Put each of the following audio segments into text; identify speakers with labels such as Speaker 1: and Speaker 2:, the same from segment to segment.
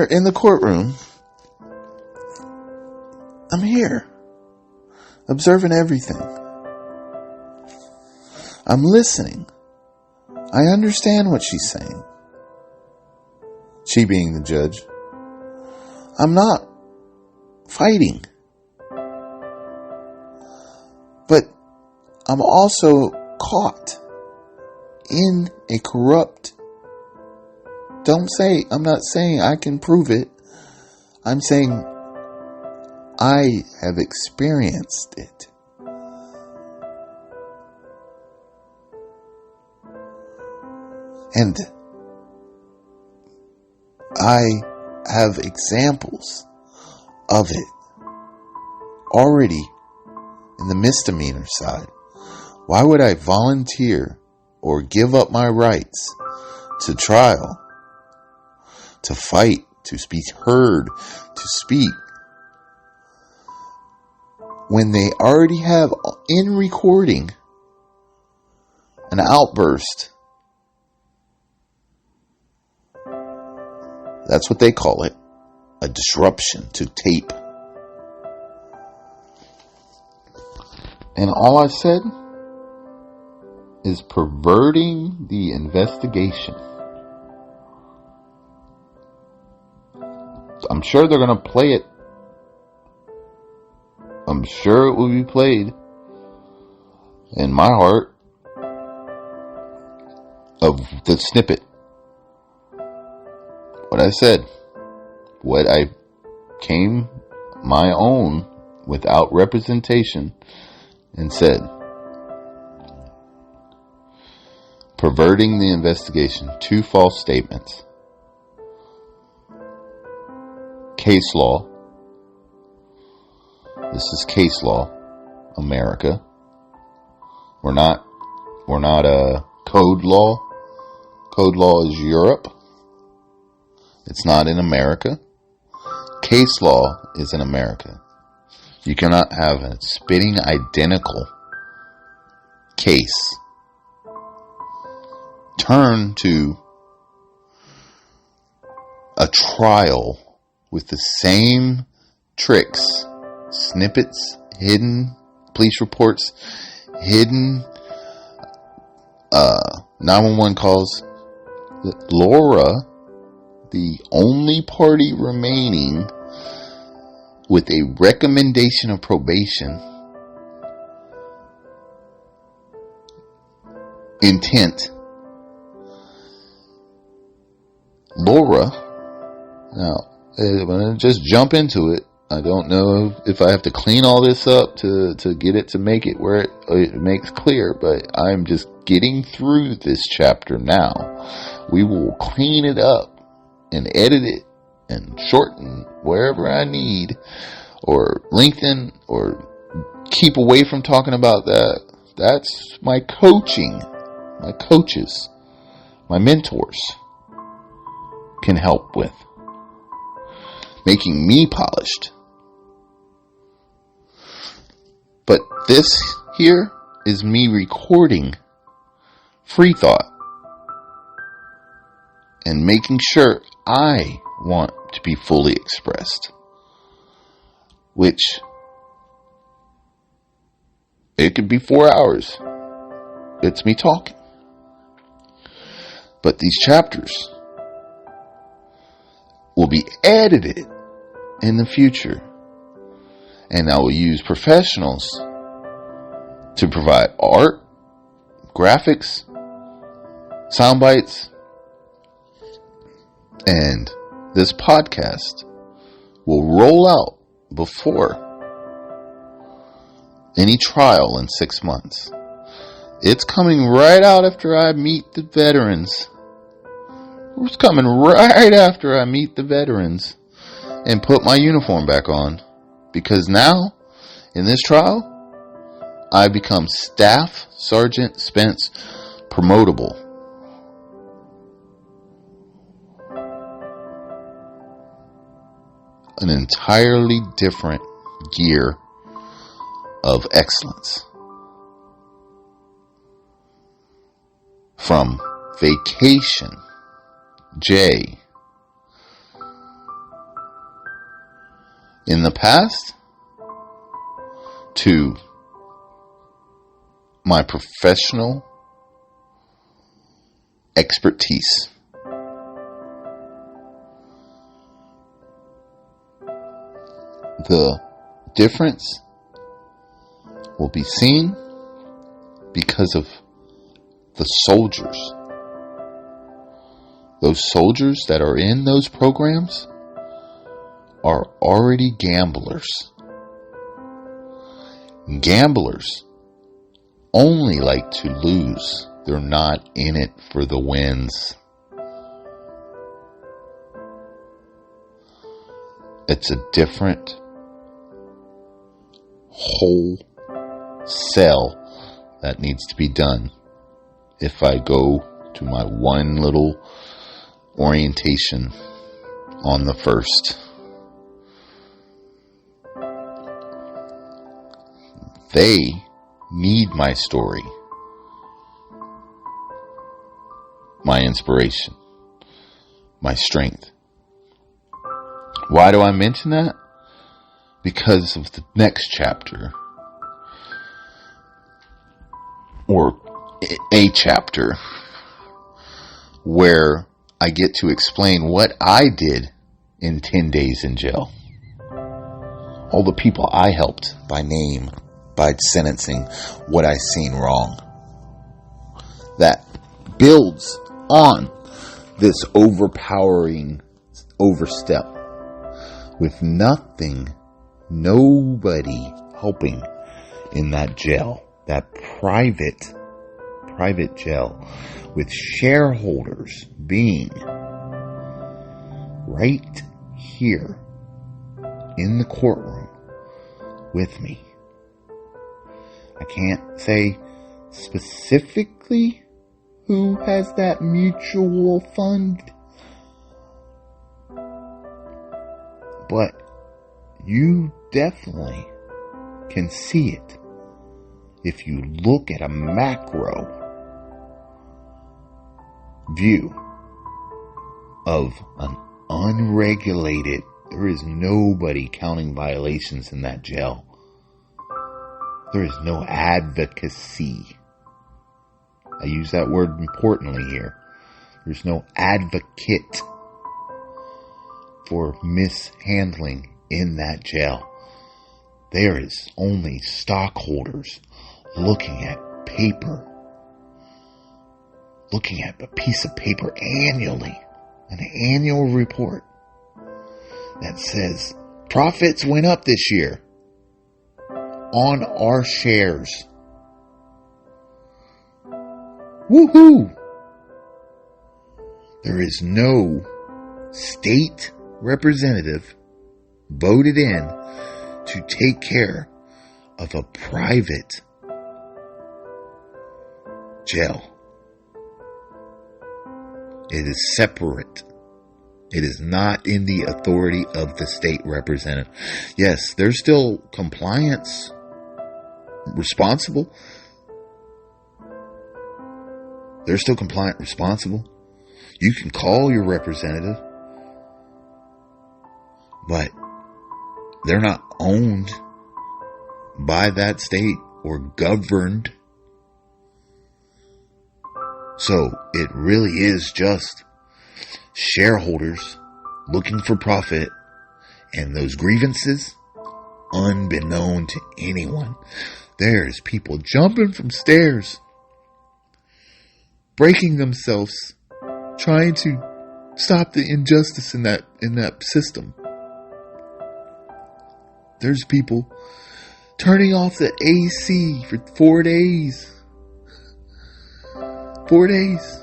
Speaker 1: in the courtroom, I'm here, observing everything. I'm listening. I understand what she's saying. She being the judge. I'm not fighting. But I'm also caught in a corrupt. I'm not saying I can prove it. I'm saying I have experienced it. And I have examples of it already in the misdemeanor side. Why would I volunteer or give up my rights to trial, to fight, to be heard, to speak, when they already have in recording an outburst? That's what they call it, a disruption to tape. And all I said is perverting the investigation. I'm sure they're going to play it. I'm sure it will be played in my heart of the snippet. What I said, what I came my own without representation and said, perverting the investigation, 2 false statements, case law. This is case law, America. We're not code law. Code law is Europe. It's not in America. Case law is in America. You cannot have a spitting identical case turn to a trial with the same tricks, snippets, hidden police reports, hidden 911 calls. Laura, the only party remaining with a recommendation of probation intent. Laura, now I'm going to just jump into it. I don't know if I have to clean all this up to get it to make it where it makes clear, but I'm just getting through this chapter now. We will clean it up and edit it and shorten wherever I need, or lengthen, or keep away from talking about that. That's my coaching. My coaches, my mentors can help with making me polished. But this here is me recording free thought and making sure I want to be fully expressed, which it could be 4 hours. It's me talking. But these chapters will be edited in the future, and I will use professionals to provide art, graphics, sound bites, and this podcast will roll out before any trial in 6 months. It's coming right out after I meet the veterans. It's coming right after I meet the veterans and put my uniform back on. Because now, in this trial, I become Staff Sergeant Spence promotable. An entirely different gear of excellence. From vacation, J, in the past to my professional expertise. The difference will be seen because of the soldiers. Those soldiers that are in those programs are already gamblers. Gamblers only like to lose. They're not in it for the wins. It's a different whole sell that needs to be done. If I go to my one little orientation on the first, they need my story, my inspiration, my strength. Why do I mention that? Because of the next chapter, or a chapter, where I get to explain what I did in 10 days in jail. All the people I helped by name, by sentencing, what I seen wrong. That builds on this overpowering overstep with nothing, nobody helping in that jail, that private jail, with shareholders being right here in the courtroom with me. I can't say specifically who has that mutual fund, but you definitely can see it if you look at a macro view of an unregulated. There is nobody counting violations in that jail. There is no advocacy. I use that word importantly here. There's no advocate for mishandling in that jail. There is only stockholders looking at paper, looking at a piece of paper annually, an annual report that says profits went up this year on our shares. Woohoo! There is no state representative voted in to take care of a private jail. It is separate. It is not in the authority of the state representative. Yes, there's still compliance responsible. They're still compliant responsible. You can call your representative, but they're not owned by that state or governed. So it really is just shareholders looking for profit, and those grievances, unbeknown to anyone, there's people jumping from stairs, breaking themselves, trying to stop the injustice in that system. There's people turning off the AC for 4 days. 4 days.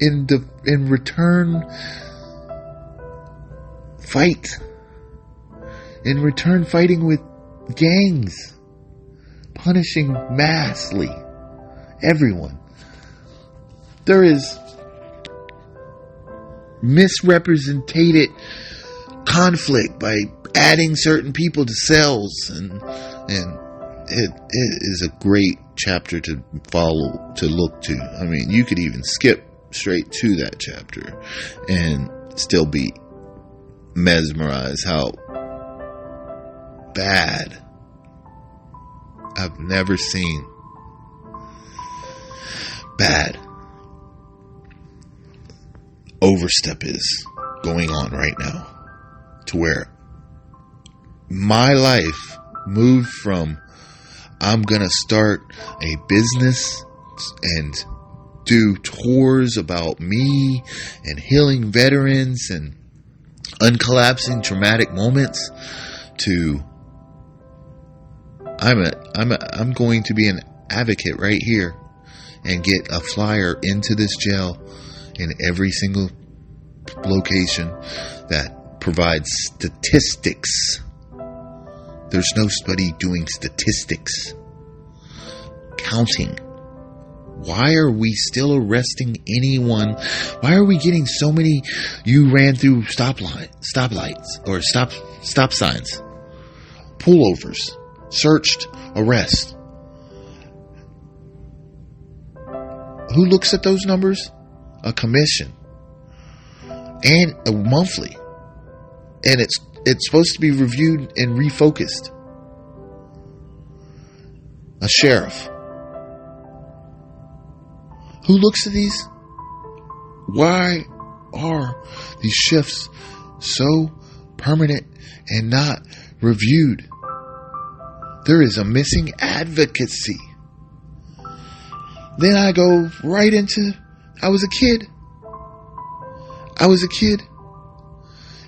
Speaker 1: In return fight. In return fighting with gangs. Punishing massively everyone. There is misrepresented conflict by adding certain people to cells, and it is a great chapter to follow, to look to. I mean, you could even skip straight to that chapter and still be mesmerized how bad I've never seen bad overstep is going on right now, to where my life moved from I'm gonna start a business and do tours about me and healing veterans and uncollapsing traumatic moments to I'm going to be an advocate right here and get a flyer into this jail in every single location that provides statistics. There's nobody doing statistics. Counting. Why are we still arresting anyone? Why are we getting so many you ran through stoplights or stop signs, pullovers, searched, arrest? Who looks at those numbers? A commission. And a monthly. And it's supposed to be reviewed and refocused. A sheriff. Who looks at these? Why are these shifts so permanent and not reviewed? There is a missing advocacy. Then I go right into, I was a kid.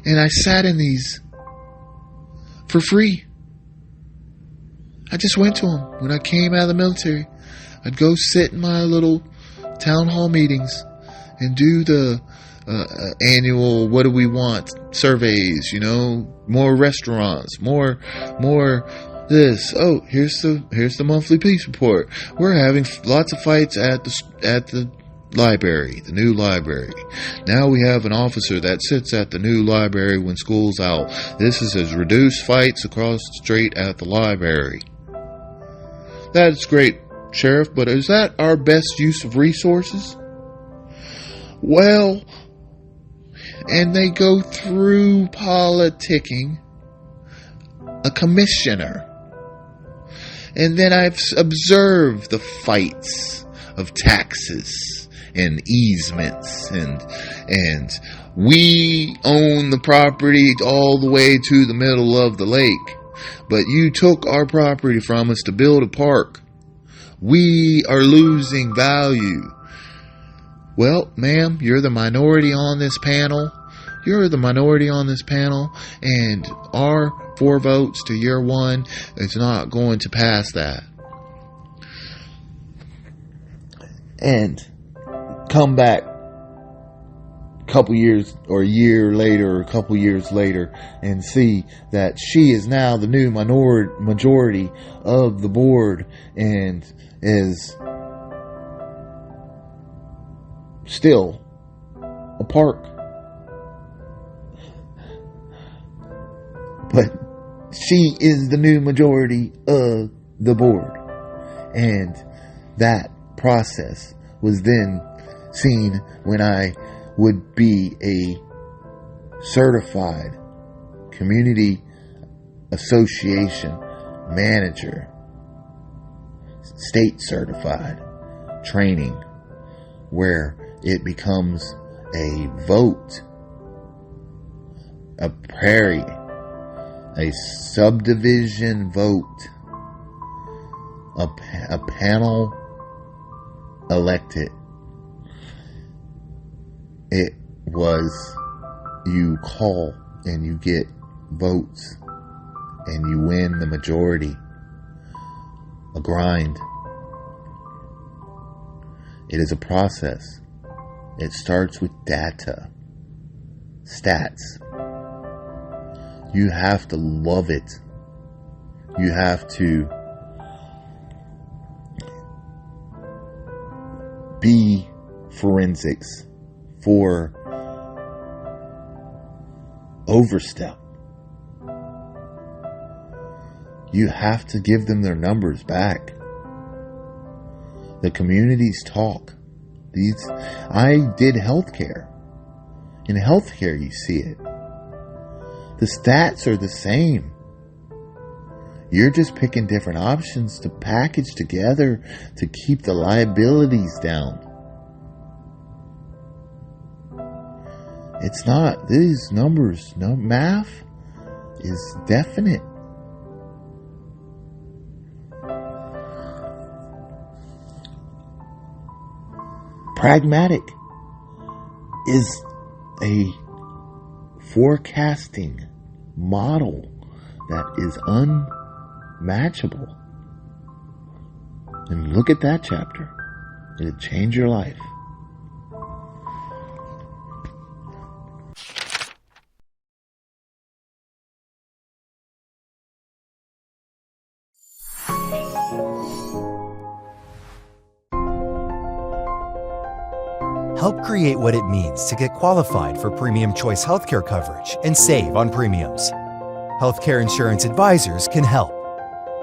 Speaker 1: And I sat in these for free. I just went to them. When I came out of the military, I'd go sit in my little town hall meetings and do the annual what do we want surveys, more restaurants, more this. Oh, here's the monthly peace report. We're having lots of fights at the library, the new library. Now we have an officer that sits at the new library when school's out. This has reduced fights across the street at the library. That's great, Sheriff, but is that our best use of resources? Well, and they go through politicking a commissioner. And then I've observed the fights of taxes and easements and we own the property all the way to the middle of the lake, but you took our property from us to build a park. We are losing value. Well, ma'am, you're the minority on this panel. And our 4 votes to your 1 is not going to pass that. And come back a couple years or a year later or a couple years later and see that she is now the new majority of the board and is still a park. But she is the new majority of the board. And that process was then seen when I would be a certified community association manager, state certified training, where it becomes a vote, a prairie, a subdivision vote, a panel elected. It was you call and you get votes and you win the majority. A grind. It is a process. It starts with data, stats. You have to love it. You have to be forensics for overstep. You have to give them their numbers back. The communities talk. I did healthcare. In healthcare, you see it. The stats are the same. You're just picking different options to package together to keep the liabilities down. It's not these numbers. No, math is definite. Pragmatic is a forecasting model that is unmatchable. And look at that chapter. It'll change your life.
Speaker 2: Help create what it means to get qualified for premium choice healthcare coverage and save on premiums. Healthcare insurance advisors can help.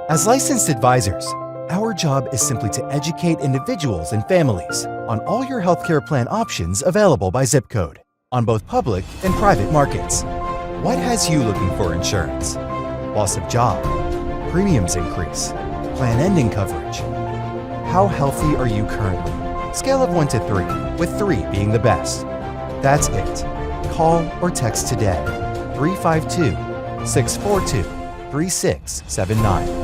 Speaker 2: As licensed advisors, our job is simply to educate individuals and families on all your healthcare plan options available by zip code on both public and private markets. What has you looking for insurance? Loss of job, premiums increase, plan ending coverage. How healthy are you currently? Scale of 1 to 3, with 3 being the best. That's it. Call or text today, 352-642-3679.